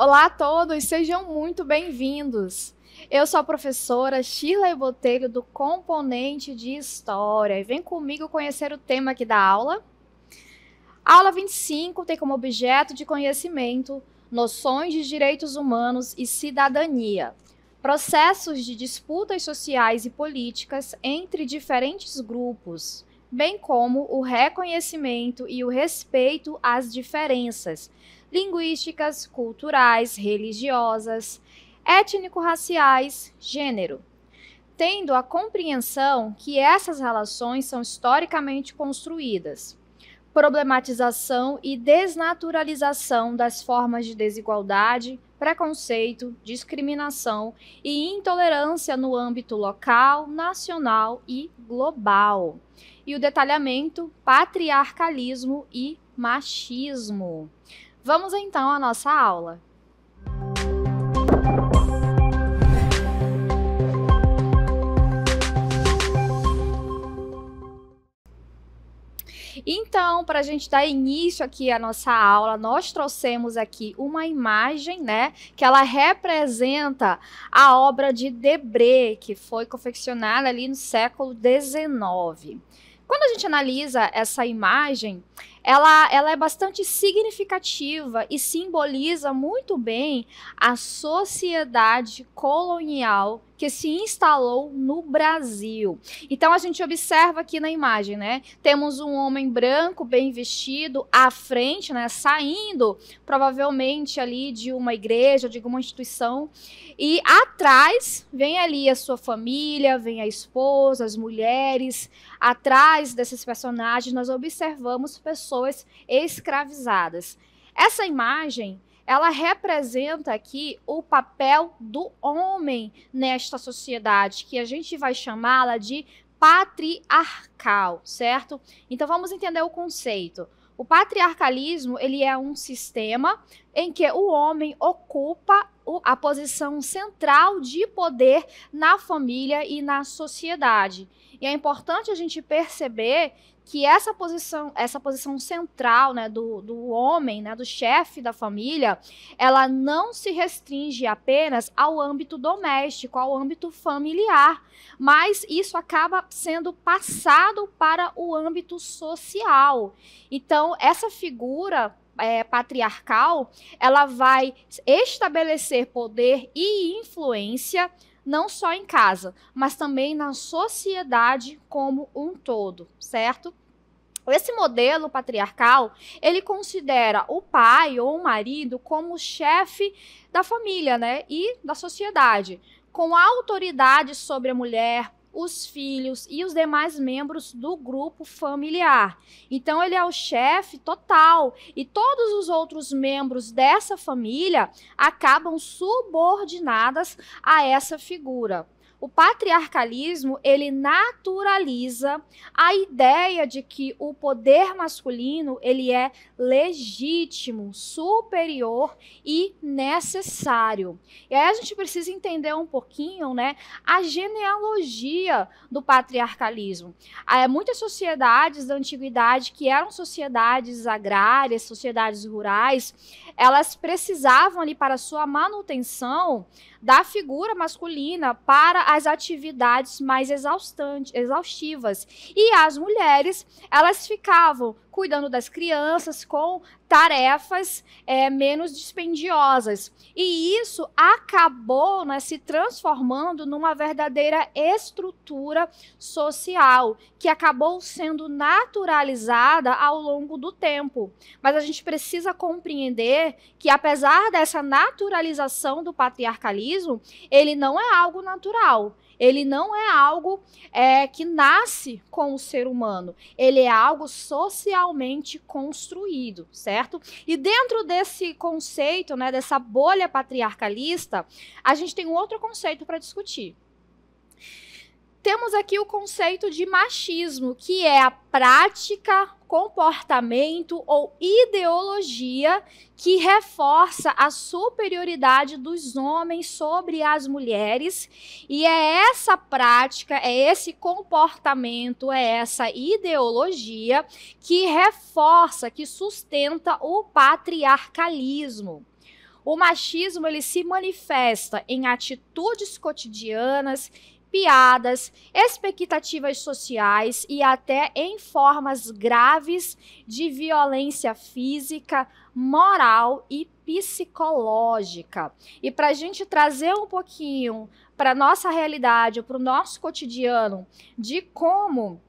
Olá a todos, sejam muito bem-vindos. Eu sou a professora Shirley Botelho do Componente de História e vem comigo conhecer o tema aqui da aula. A aula 25 tem como objeto de conhecimento noções de direitos humanos e cidadania, processos de disputas sociais e políticas entre diferentes grupos, bem como o reconhecimento e o respeito às diferenças linguísticas, culturais, religiosas, étnico-raciais, gênero, tendo a compreensão que essas relações são historicamente construídas, problematização e desnaturalização das formas de desigualdade, preconceito, discriminação e intolerância no âmbito local, nacional e global. E o detalhamento, patriarcalismo e machismo. Vamos então à nossa aula. Então, para a gente dar início aqui à nossa aula, nós trouxemos aqui uma imagem, né, que ela representa a obra de Debré, que foi confeccionada ali no século XIX. Quando a gente analisa essa imagem, ela é bastante significativa e simboliza muito bem a sociedade colonial que se instalou no Brasil. Então, a gente observa aqui na imagem, né? Temos um homem branco, bem vestido, à frente, né? Saindo, provavelmente, ali de uma igreja, de alguma instituição. E atrás, vem ali a sua família, vem a esposa, as mulheres. Atrás desses personagens, nós observamos pessoas escravizadas. Essa imagem, ela representa aqui o papel do homem nesta sociedade, que a gente vai chamá-la de patriarcal, certo? Então vamos entender o conceito. O patriarcalismo, ele é um sistema em que o homem ocupa a posição central de poder na família e na sociedade. E é importante a gente perceber que essa posição central, né, do homem, né, do chefe da família, ela não se restringe apenas ao âmbito doméstico, ao âmbito familiar, mas isso acaba sendo passado para o âmbito social. Então, essa figura patriarcal, ela vai estabelecer poder e influência não só em casa, mas também na sociedade como um todo, certo? Esse modelo patriarcal, ele considera o pai ou o marido como chefe da família, né, e da sociedade, com autoridade sobre a mulher, os filhos e os demais membros do grupo familiar. Então, ele é o chefe total e todos os outros membros dessa família acabam subordinadas a essa figura. O patriarcalismo, ele naturaliza a ideia de que o poder masculino, ele é legítimo, superior e necessário. E aí a gente precisa entender um pouquinho, né, a genealogia do patriarcalismo. Muitas sociedades da antiguidade, que eram sociedades agrárias, sociedades rurais, elas precisavam ali para sua manutenção da figura masculina para as atividades mais exaustivas. E as mulheres, elas ficavam cuidando das crianças com tarefas menos dispendiosas. E isso acabou, né, se transformando numa verdadeira estrutura social, que acabou sendo naturalizada ao longo do tempo. Mas a gente precisa compreender que, apesar dessa naturalização do patriarcalismo, ele não é algo natural. Ele não é algo que nasce com o ser humano. Ele é algo socialmente construído, certo? E dentro desse conceito, né, dessa bolha patriarcalista, a gente tem um outro conceito para discutir. Temos aqui o conceito de machismo, que é a prática, comportamento ou ideologia que reforça a superioridade dos homens sobre as mulheres. E é essa prática, é esse comportamento, é essa ideologia que reforça, que sustenta o patriarcalismo. O machismo, ele se manifesta em atitudes cotidianas, piadas, expectativas sociais e até em formas graves de violência física, moral e psicológica. E para a gente trazer um pouquinho para a nossa realidade, para o nosso cotidiano, de como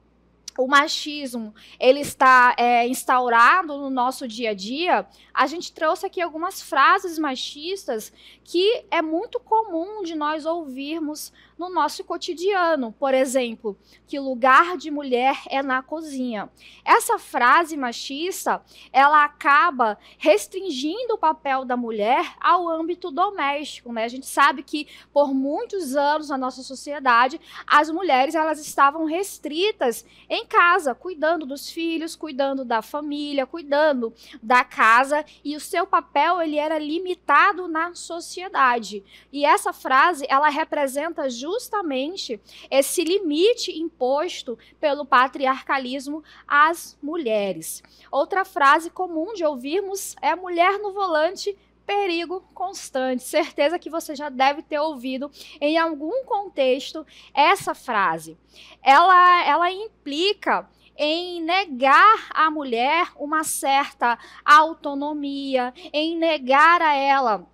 o machismo ele está instaurado no nosso dia a dia, a gente trouxe aqui algumas frases machistas que é muito comum de nós ouvirmos no nosso cotidiano. Por exemplo, que lugar de mulher é na cozinha. Essa frase machista, ela acaba restringindo o papel da mulher ao âmbito doméstico, né? A gente sabe que por muitos anos na nossa sociedade, as mulheres elas estavam restritas em casa, cuidando dos filhos, cuidando da família, cuidando da casa, e o seu papel ele era limitado na sociedade. E essa frase, ela representa justamente esse limite imposto pelo patriarcalismo às mulheres. Outra frase comum de ouvirmos é mulher no volante, perigo constante. Certeza que você já deve ter ouvido em algum contexto essa frase. Ela implica em negar à mulher uma certa autonomia, em negar a ela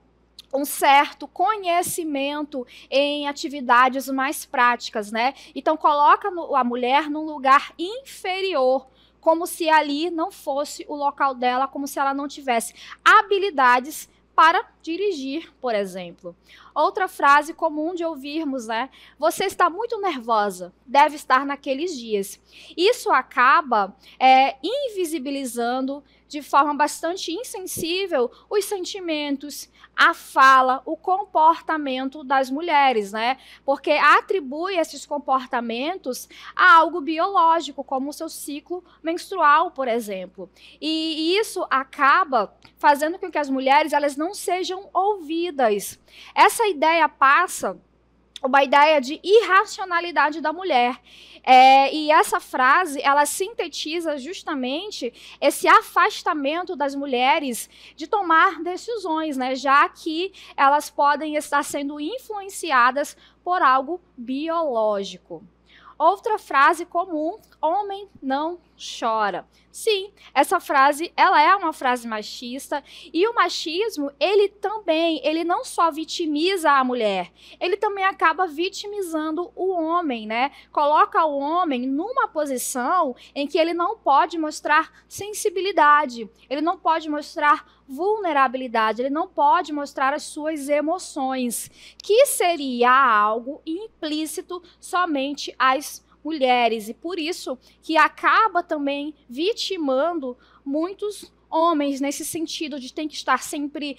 um certo conhecimento em atividades mais práticas, né? Então coloca a mulher num lugar inferior, como se ali não fosse o local dela, como se ela não tivesse habilidades para dirigir, por exemplo. Outra frase comum de ouvirmos, né? Você está muito nervosa, deve estar naqueles dias. Isso acaba invisibilizando de forma bastante insensível os sentimentos, a fala, o comportamento das mulheres, né? Porque atribui esses comportamentos a algo biológico, como o seu ciclo menstrual, por exemplo. E isso acaba fazendo com que as mulheres elas não sejam ouvidas. Essa ideia passa uma ideia de irracionalidade da mulher. E essa frase, ela sintetiza justamente esse afastamento das mulheres de tomar decisões, né? Já que elas podem estar sendo influenciadas por algo biológico. Outra frase comum, homem não chora. Sim, essa frase, ela é uma frase machista, e o machismo, ele não só vitimiza a mulher, ele também acaba vitimizando o homem, né? Coloca o homem numa posição em que ele não pode mostrar sensibilidade, ele não pode mostrar vulnerabilidade, ele não pode mostrar as suas emoções, que seria algo implícito somente às mulheres, e por isso que acaba também vitimando muitos homens nesse sentido de ter que estar sempre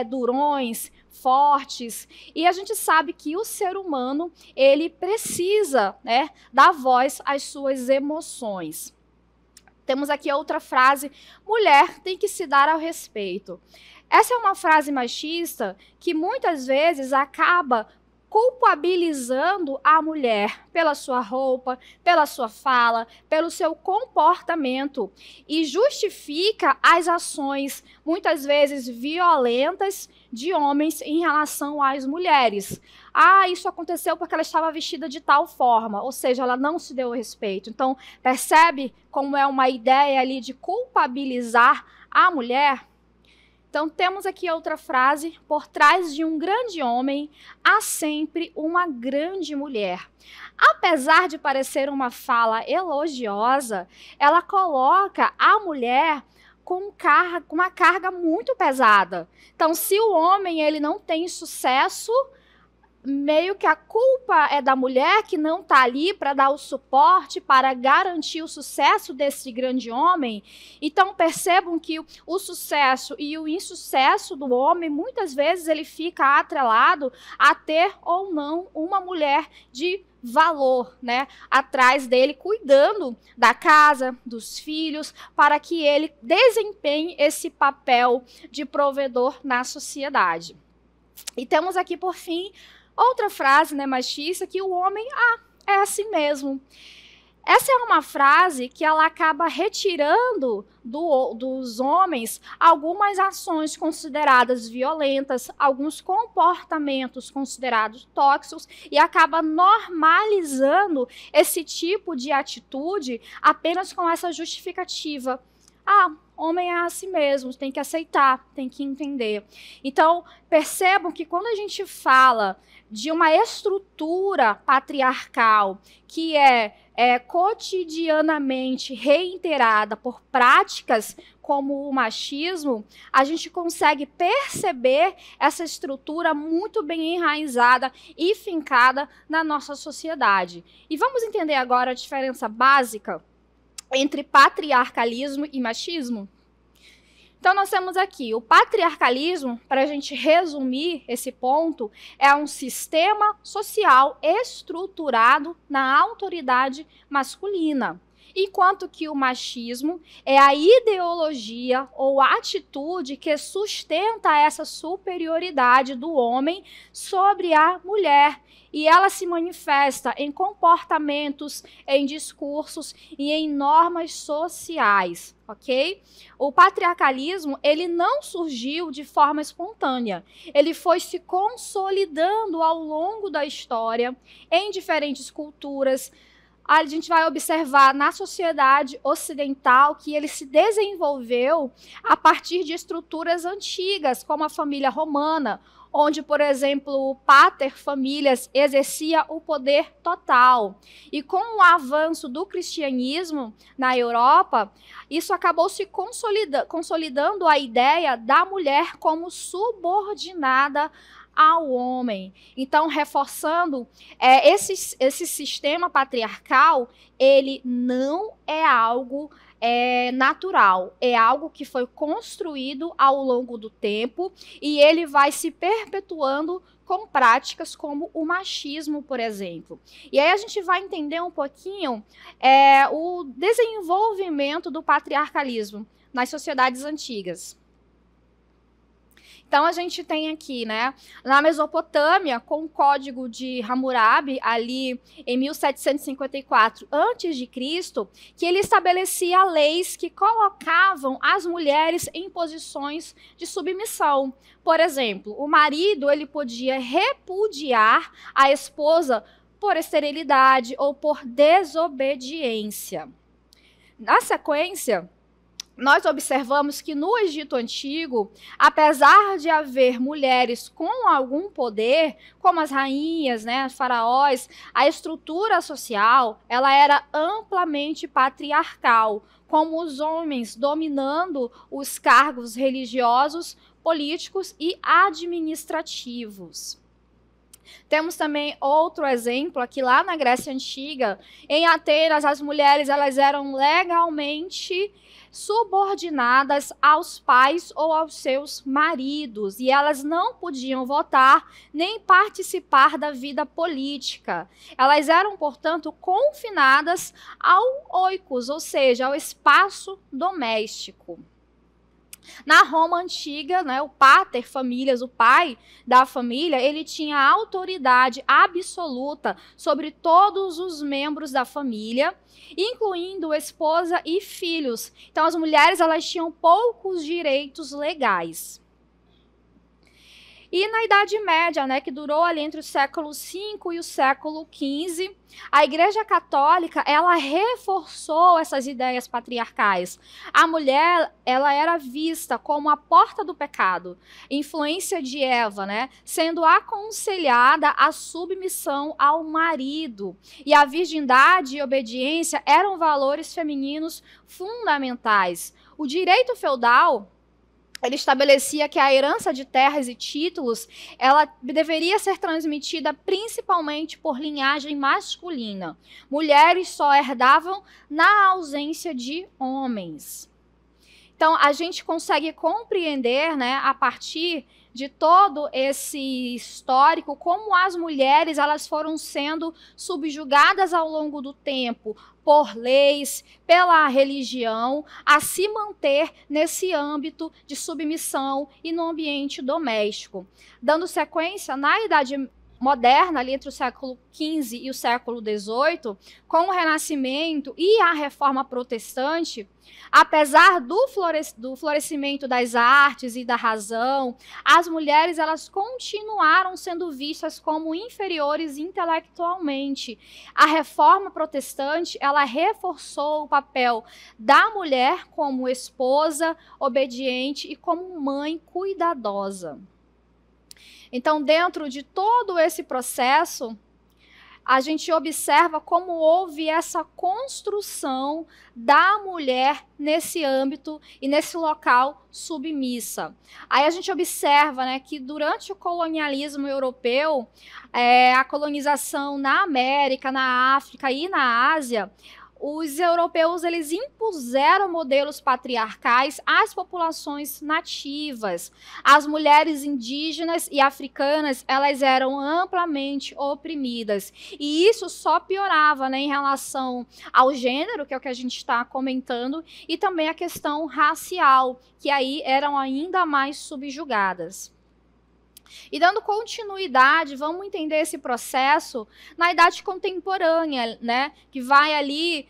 durões, fortes. E a gente sabe que o ser humano ele precisa, né, dar voz às suas emoções. Temos aqui outra frase: mulher tem que se dar ao respeito. Essa é uma frase machista que muitas vezes acaba culpabilizando a mulher pela sua roupa, pela sua fala, pelo seu comportamento, e justifica as ações, muitas vezes violentas, de homens em relação às mulheres. Ah, isso aconteceu porque ela estava vestida de tal forma, ou seja, ela não se deu respeito. Então, percebe como é uma ideia ali de culpabilizar a mulher? Então, temos aqui outra frase: por trás de um grande homem, há sempre uma grande mulher. Apesar de parecer uma fala elogiosa, ela coloca a mulher com uma carga muito pesada. Então, se o homem ele não tem sucesso, meio que a culpa é da mulher que não está ali para dar o suporte, para garantir o sucesso desse grande homem. Então percebam que o sucesso e o insucesso do homem, muitas vezes ele fica atrelado a ter ou não uma mulher de valor, né, atrás dele, cuidando da casa, dos filhos, para que ele desempenhe esse papel de provedor na sociedade. E temos aqui, por fim, outra frase, né, machista, que o homem, é assim mesmo. Essa é uma frase que ela acaba retirando dos homens algumas ações consideradas violentas, alguns comportamentos considerados tóxicos e acaba normalizando esse tipo de atitude apenas com essa justificativa. Ah, homem é assim mesmo, tem que aceitar, tem que entender. Então, percebam que quando a gente fala de uma estrutura patriarcal que é cotidianamente reiterada por práticas como o machismo, a gente consegue perceber essa estrutura muito bem enraizada e fincada na nossa sociedade. E vamos entender agora a diferença básica entre patriarcalismo e machismo? Então, nós temos aqui o patriarcalismo, para a gente resumir esse ponto, é um sistema social estruturado na autoridade masculina. Enquanto que o machismo é a ideologia ou a atitude que sustenta essa superioridade do homem sobre a mulher. E ela se manifesta em comportamentos, em discursos e em normas sociais, ok? O patriarcalismo, ele não surgiu de forma espontânea. Ele foi se consolidando ao longo da história, em diferentes culturas. A gente vai observar na sociedade ocidental que ele se desenvolveu a partir de estruturas antigas, como a família romana, onde, por exemplo, o pater familias exercia o poder total. E com o avanço do cristianismo na Europa, isso acabou se consolidando a ideia da mulher como subordinada ao homem. Então, reforçando, esse sistema patriarcal, ele não é algo natural, é algo que foi construído ao longo do tempo e ele vai se perpetuando com práticas como o machismo, por exemplo. E aí a gente vai entender um pouquinho o desenvolvimento do patriarcalismo nas sociedades antigas. Então, a gente tem aqui, né, na Mesopotâmia, com o Código de Hammurabi, ali em 1754 a.C., que ele estabelecia leis que colocavam as mulheres em posições de submissão. Por exemplo, o marido ele podia repudiar a esposa por esterilidade ou por desobediência. Na sequência, nós observamos que no Egito Antigo, apesar de haver mulheres com algum poder, como as rainhas, né, as faraós, a estrutura social ela era amplamente patriarcal, com os homens dominando os cargos religiosos, políticos e administrativos. Temos também outro exemplo aqui lá na Grécia Antiga. Em Atenas, as mulheres elas eram legalmente subordinadas aos pais ou aos seus maridos, e elas não podiam votar nem participar da vida política. Elas eram, portanto, confinadas ao oikos, ou seja, ao espaço doméstico. Na Roma antiga, né, o pater familias, o pai da família, ele tinha autoridade absoluta sobre todos os membros da família, incluindo esposa e filhos. Então, as mulheres elas tinham poucos direitos legais. E na Idade Média, né, que durou ali entre o século V e o século XV, a Igreja Católica ela reforçou essas ideias patriarcais. A mulher ela era vista como a porta do pecado, influência de Eva, né, sendo aconselhada a submissão ao marido. E a virgindade e obediência eram valores femininos fundamentais. O direito feudal ele estabelecia que a herança de terras e títulos ela deveria ser transmitida principalmente por linhagem masculina. Mulheres só herdavam na ausência de homens. Então, a gente consegue compreender, né, a partir de todo esse histórico, como as mulheres elas foram sendo subjugadas ao longo do tempo por leis, pela religião, a se manter nesse âmbito de submissão e no ambiente doméstico. Dando sequência, na Idade moderna, ali entre o século XV e o século XVIII, com o Renascimento e a Reforma Protestante, apesar do florescimento das artes e da razão, as mulheres elas continuaram sendo vistas como inferiores intelectualmente. A Reforma Protestante ela reforçou o papel da mulher como esposa, obediente e como mãe cuidadosa. Então, dentro de todo esse processo, a gente observa como houve essa construção da mulher nesse âmbito e nesse local submissa. Aí a gente observa, né, que durante o colonialismo europeu, a colonização na América, na África e na Ásia, os europeus eles impuseram modelos patriarcais às populações nativas. As mulheres indígenas e africanas elas eram amplamente oprimidas. E isso só piorava, né, em relação ao gênero, que é o que a gente está comentando, e também a questão racial, que aí eram ainda mais subjugadas. E dando continuidade, vamos entender esse processo na idade contemporânea, né? Que vai ali,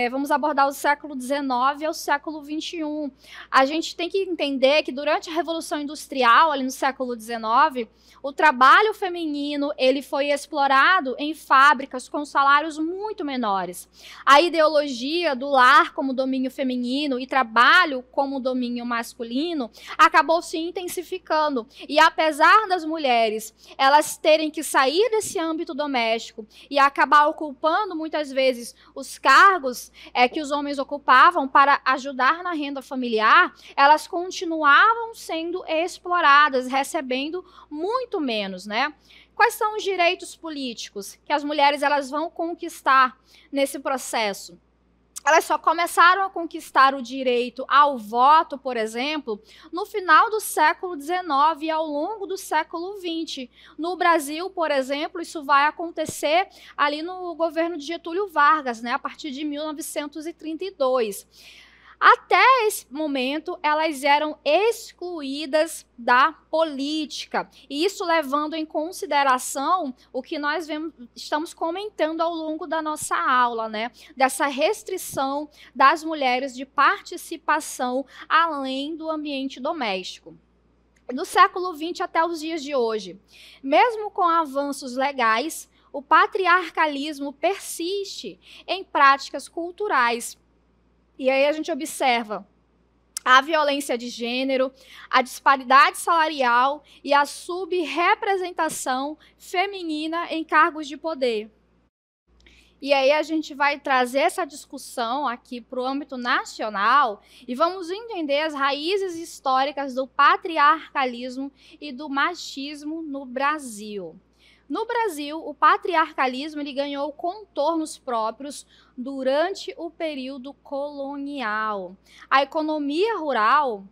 vamos abordar o século XIX ao século XXI. A gente tem que entender que durante a Revolução Industrial, ali no século XIX, o trabalho feminino ele foi explorado em fábricas com salários muito menores. A ideologia do lar como domínio feminino e trabalho como domínio masculino acabou se intensificando. E apesar das mulheres elas terem que sair desse âmbito doméstico e acabar ocupando muitas vezes os cargos que os homens ocupavam para ajudar na renda familiar, elas continuavam sendo exploradas, recebendo muito menos, né? Quais são os direitos políticos que as mulheres elas vão conquistar nesse processo? Elas só começaram a conquistar o direito ao voto, por exemplo, no final do século XIX e ao longo do século XX. No Brasil, por exemplo, isso vai acontecer ali no governo de Getúlio Vargas, né, a partir de 1932. Até esse momento, elas eram excluídas da política. E isso levando em consideração o que nós estamos comentando ao longo da nossa aula, né? Dessa restrição das mulheres de participação além do ambiente doméstico. Do século XX até os dias de hoje, mesmo com avanços legais, o patriarcalismo persiste em práticas culturais. E aí a gente observa a violência de gênero, a disparidade salarial e a subrepresentação feminina em cargos de poder. E aí a gente vai trazer essa discussão aqui para o âmbito nacional e vamos entender as raízes históricas do patriarcalismo e do machismo no Brasil. No Brasil, o patriarcalismo ele ganhou contornos próprios durante o período colonial. A economia rural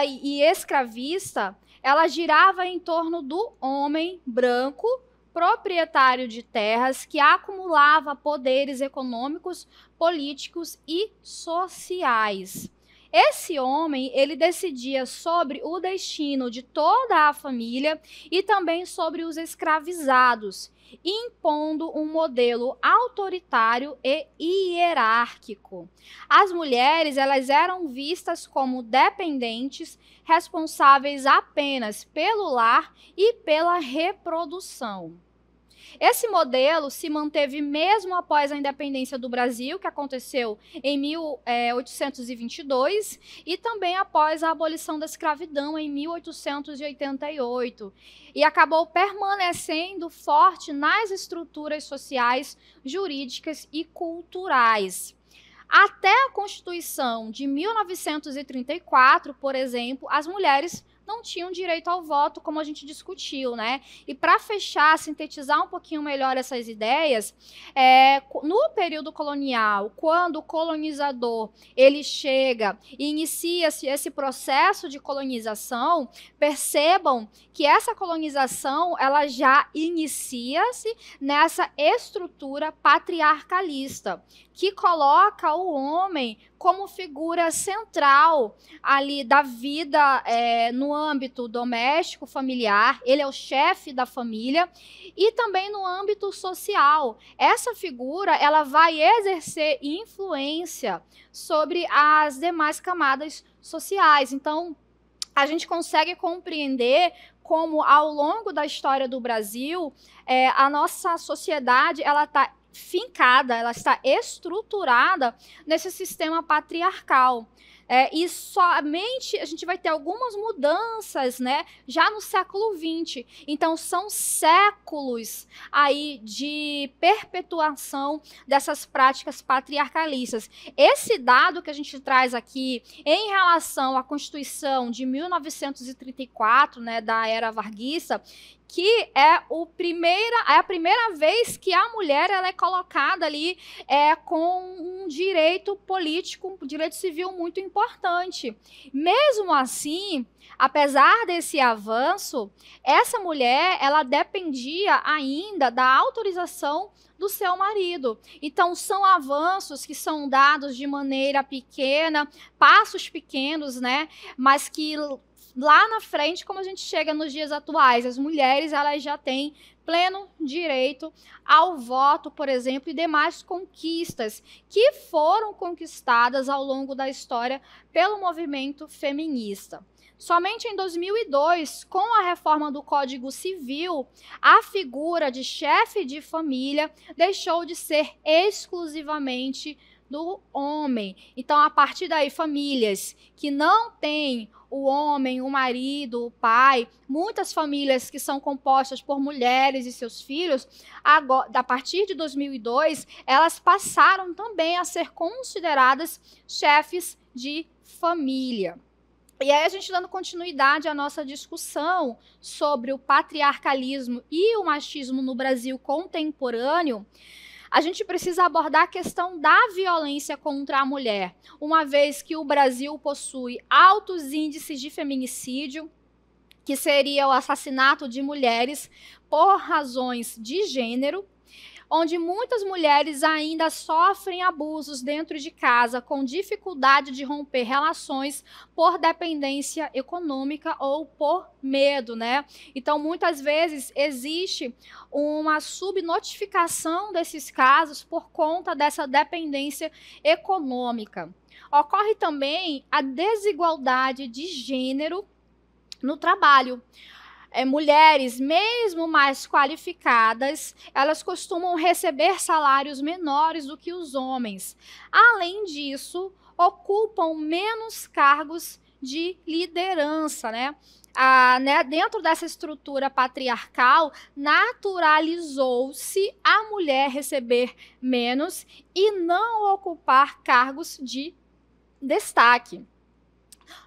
e escravista, ela girava em torno do homem branco, proprietário de terras, que acumulava poderes econômicos, políticos e sociais. Esse homem, ele decidia sobre o destino de toda a família e também sobre os escravizados, impondo um modelo autoritário e hierárquico. As mulheres, elas eram vistas como dependentes, responsáveis apenas pelo lar e pela reprodução. Esse modelo se manteve mesmo após a independência do Brasil, que aconteceu em 1822, e também após a abolição da escravidão em 1888, e acabou permanecendo forte nas estruturas sociais, jurídicas e culturais. Até a Constituição de 1934, por exemplo, as mulheres não tinham direito ao voto, como a gente discutiu, né? E para fechar, sintetizar um pouquinho melhor essas ideias, no período colonial, quando o colonizador ele chega e inicia-se esse processo de colonização, percebam que essa colonização ela já inicia-se nessa estrutura patriarcalista, que coloca o homem como figura central ali da vida no âmbito doméstico, familiar. Ele é o chefe da família e também no âmbito social. Essa figura, ela vai exercer influência sobre as demais camadas sociais. Então, a gente consegue compreender como, ao longo da história do Brasil, a nossa sociedade ela está fincada, ela está estruturada nesse sistema patriarcal. E somente a gente vai ter algumas mudanças, né, já no século XX. Então, são séculos aí de perpetuação dessas práticas patriarcalistas. Esse dado que a gente traz aqui em relação à Constituição de 1934, né, da era varguista, que é a primeira vez que a mulher ela é colocada ali com um direito político, um direito civil muito importante. Mesmo assim, apesar desse avanço, essa mulher ela dependia ainda da autorização do seu marido. Então, são avanços que são dados de maneira pequena, passos pequenos, né? Mas que lá na frente, como a gente chega nos dias atuais, as mulheres elas já têm pleno direito ao voto, por exemplo, e demais conquistas que foram conquistadas ao longo da história pelo movimento feminista. Somente em 2002, com a reforma do Código Civil, a figura de chefe de família deixou de ser exclusivamente do homem. Então, a partir daí, famílias que não têm o homem, o marido, o pai, muitas famílias que são compostas por mulheres e seus filhos, agora, a partir de 2002, elas passaram também a ser consideradas chefes de família. E aí, a gente dando continuidade à nossa discussão sobre o patriarcalismo e o machismo no Brasil contemporâneo, a gente precisa abordar a questão da violência contra a mulher, uma vez que o Brasil possui altos índices de feminicídio, que seria o assassinato de mulheres por razões de gênero, onde muitas mulheres ainda sofrem abusos dentro de casa, com dificuldade de romper relações por dependência econômica ou por medo, né? Então, muitas vezes existe uma subnotificação desses casos por conta dessa dependência econômica. Ocorre também a desigualdade de gênero no trabalho. Mulheres, mesmo mais qualificadas, elas costumam receber salários menores do que os homens. Além disso, ocupam menos cargos de liderança, né? Dentro dessa estrutura patriarcal, naturalizou-se a mulher receber menos e não ocupar cargos de destaque.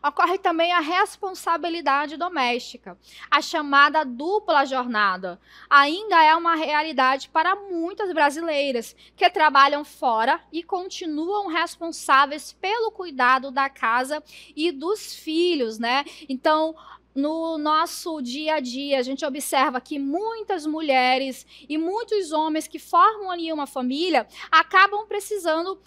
Ocorre também a responsabilidade doméstica, a chamada dupla jornada. Ainda é uma realidade para muitas brasileiras que trabalham fora e continuam responsáveis pelo cuidado da casa e dos filhos, né? Então, no nosso dia a dia, a gente observa que muitas mulheres e muitos homens que formam ali uma família acabam precisando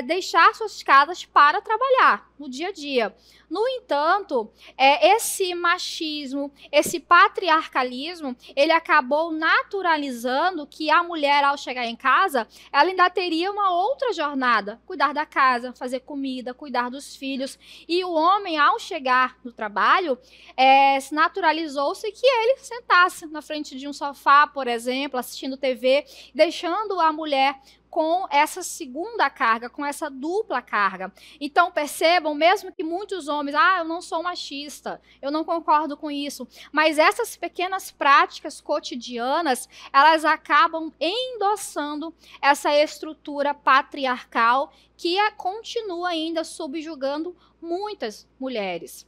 deixar suas casas para trabalhar no dia a dia. No entanto, esse machismo, esse patriarcalismo, ele acabou naturalizando que a mulher, ao chegar em casa, ela ainda teria uma outra jornada, cuidar da casa, fazer comida, cuidar dos filhos. E o homem, ao chegar no trabalho, naturalizou-se que ele sentasse na frente de um sofá, por exemplo, assistindo TV, deixando a mulher com essa segunda carga, com essa dupla carga. Então, percebam, mesmo que muitos homens, eu não sou machista, eu não concordo com isso, mas essas pequenas práticas cotidianas, elas acabam endossando essa estrutura patriarcal que continua ainda subjugando muitas mulheres.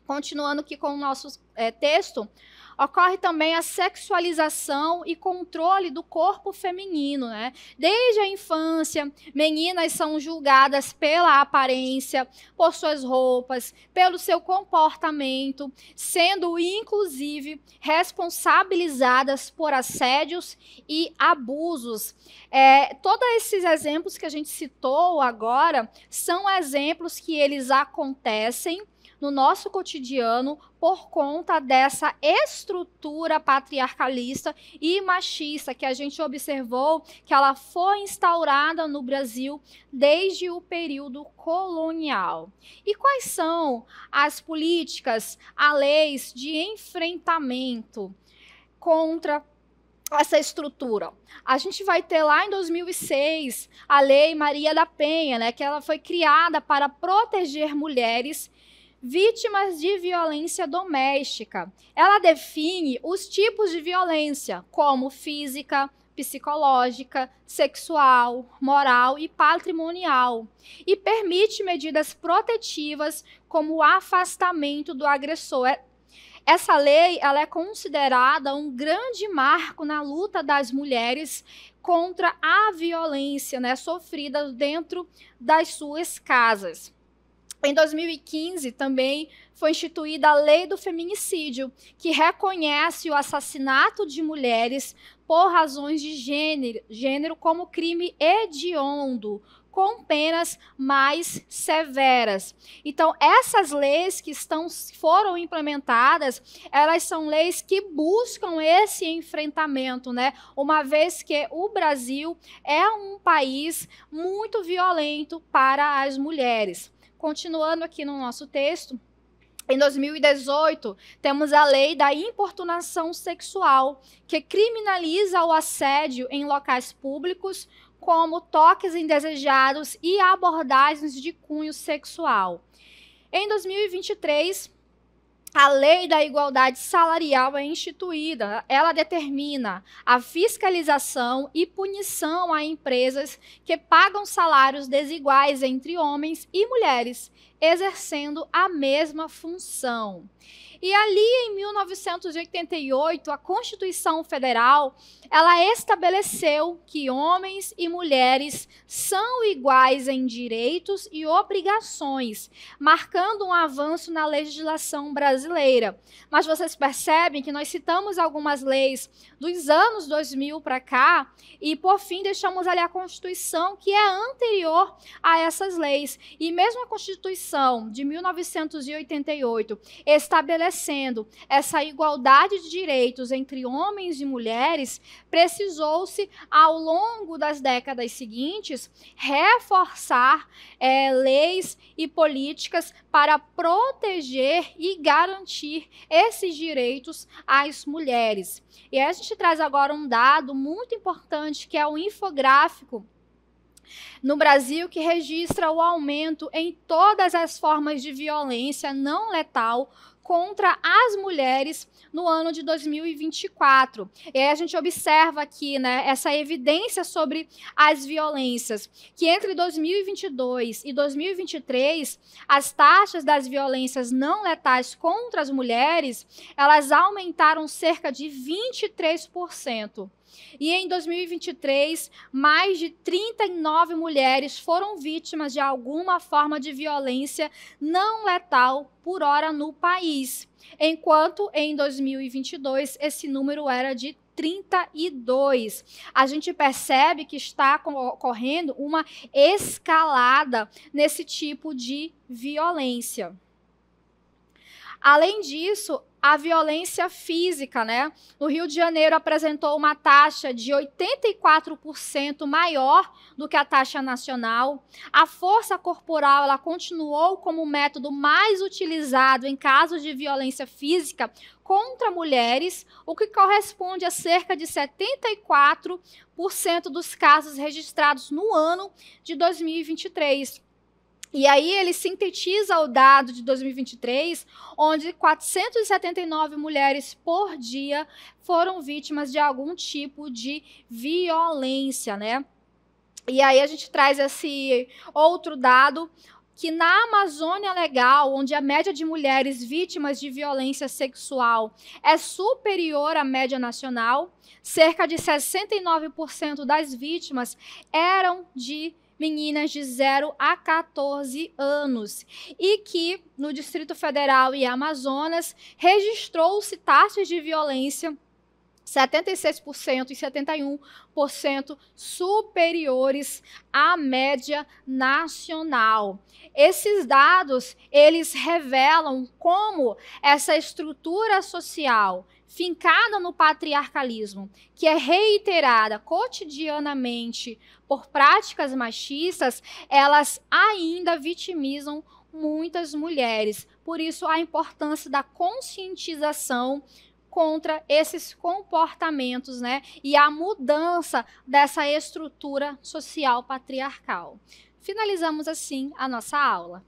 Continuando aqui com o nosso texto, ocorre também a sexualização e controle do corpo feminino, né? Desde a infância, meninas são julgadas pela aparência, por suas roupas, pelo seu comportamento, sendo inclusive responsabilizadas por assédios e abusos. Todos esses exemplos que a gente citou agora são exemplos que eles acontecem no nosso cotidiano por conta dessa estrutura patriarcalista e machista que a gente observou que ela foi instaurada no Brasil desde o período colonial. E quais são as políticas, as leis de enfrentamento contra essa estrutura? A gente vai ter lá em 2006 a Lei Maria da Penha, né, que ela foi criada para proteger mulheres vítimas de violência doméstica. Ela define os tipos de violência, como física, psicológica, sexual, moral e patrimonial, e permite medidas protetivas como o afastamento do agressor. Essa lei ela é considerada um grande marco na luta das mulheres contra a violência, né, sofrida dentro das suas casas. Em 2015, também foi instituída a Lei do Feminicídio, que reconhece o assassinato de mulheres por razões de gênero como crime hediondo, com penas mais severas. Então, essas leis que foram implementadas, elas são leis que buscam esse enfrentamento, né? Uma vez que o Brasil é um país muito violento para as mulheres. Continuando aqui no nosso texto, em 2018, temos a Lei da Importunação Sexual, que criminaliza o assédio em locais públicos, como toques indesejados e abordagens de cunho sexual. Em 2023, a Lei da Igualdade Salarial é instituída. Ela determina a fiscalização e punição a empresas que pagam salários desiguais entre homens e mulheres, exercendo a mesma função. E ali, em 1988, a Constituição Federal, ela estabeleceu que homens e mulheres são iguais em direitos e obrigações, marcando um avanço na legislação brasileira. Mas vocês percebem que nós citamos algumas leis dos anos 2000 para cá e, por fim, deixamos ali a Constituição, que é anterior a essas leis. E mesmo a Constituição de 1988 estabelecendo essa igualdade de direitos entre homens e mulheres, precisou-se, ao longo das décadas seguintes, reforçar leis e políticas para proteger e garantir esses direitos às mulheres. E a gente traz agora um dado muito importante, que é o infográfico no Brasil, que registra o aumento em todas as formas de violência não letal contra as mulheres no ano de 2024. E aí a gente observa aqui, né, essa evidência sobre as violências, que entre 2022 e 2023, as taxas das violências não letais contra as mulheres, elas aumentaram cerca de 23%. E em 2023, mais de 39 mulheres foram vítimas de alguma forma de violência não letal por hora no país, enquanto em 2022 esse número era de 32. A gente percebe que está ocorrendo uma escalada nesse tipo de violência. Além disso, a violência física, né? No Rio de Janeiro apresentou uma taxa de 84% maior do que a taxa nacional. A força corporal, ela continuou como o método mais utilizado em casos de violência física contra mulheres, o que corresponde a cerca de 74% dos casos registrados no ano de 2023. E aí ele sintetiza o dado de 2023, onde 479 mulheres por dia foram vítimas de algum tipo de violência, né? E aí a gente traz esse outro dado, que na Amazônia Legal, onde a média de mulheres vítimas de violência sexual é superior à média nacional, cerca de 69% das vítimas eram de meninas de 0 a 14 anos, e que no Distrito Federal e Amazonas registrou-se taxas de violência 76% e 71% superiores à média nacional. Esses dados, eles revelam como essa estrutura social fincada no patriarcalismo, que é reiterada cotidianamente por práticas machistas, elas ainda vitimizam muitas mulheres. Por isso, a importância da conscientização contra esses comportamentos, né? E a mudança dessa estrutura social patriarcal. Finalizamos assim a nossa aula.